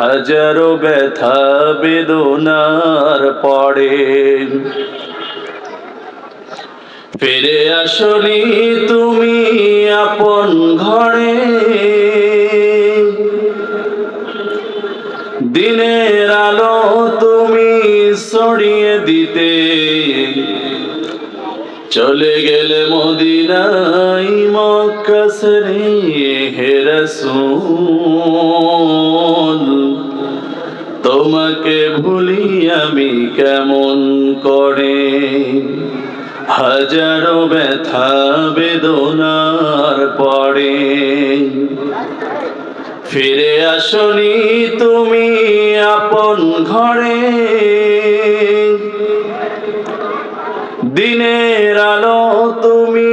হাজারো ব্যথা বেদনার পরে ফিরে আসনি তুমি আপন ঘরে, দিনের আলো তুমি ছড়িয়ে দিতে চলে গেলে মদিনায় মক্কা ছেড়ে হে রাসূল। তোমাকে ভুলি আমি কেমন করে, হাজারো ব্যথা বেদনার পরে ফিরে আসনি তুমি আপন ঘরে, দিনের আলো তুমি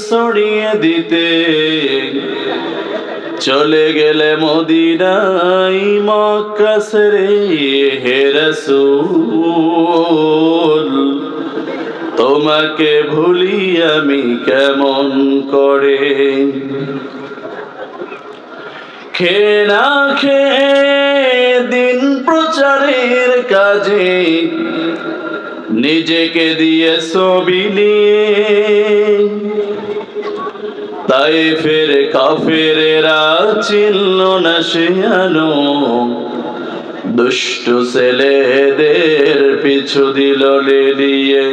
ছড়িয়ে দিতে চলে গেলে মদিনায় মক্কা ছেড়ে হে রাসূল। তোমাকে ভুলি আমি কেমন করে, খেয়ে না খেয়ে দিন প্রচারের কাজে নিজেকে দিয়ে বিলিয়ে, তাই ফের কাফেরেরা চিনল না সে আলো, দুষ্ট ছেলেদের পিছু দিল লেলিয়ে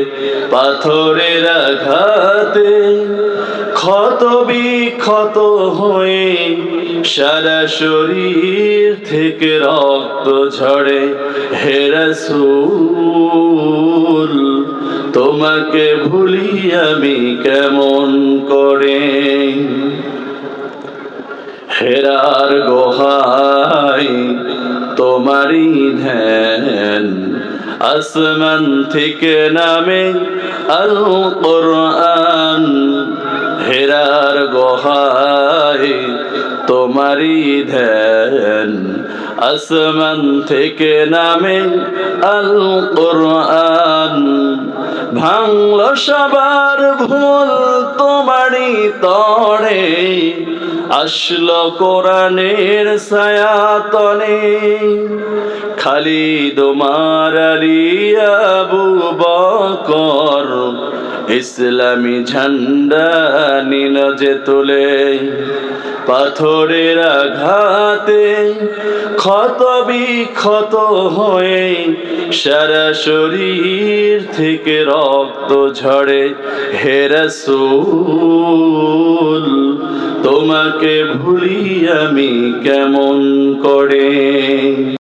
পাথরের আঘাতে, ক্ষত বিক্ষত হয়ে সারা শরীর থেকে রক্ত ঝরে হে রাসূল। তোমাকে ভুলি আমি কেমন করে, হেরার গুহায় তোমারই ধ্যান, আসমান থেকে নামে আল কোরআন। হেরার গুহায় তোমারই ধ্যান, আসমান থেকে নামে আল কোরআন। ভাঙল সবার ভুল তোমারই তরে, আসলো কোরআনের ছায়াতলে। খালিদ ওমর আলী আবু বকর ইসলামী ঝান্ডা নিল যে তুলে, পাথরের আঘাতে ক্ষত বিক্ষত হয়ে সারা শরীর থেকে রক্ত ঝরে হে রাসূল। তোমাকে ভুলি আমি কেমন করে।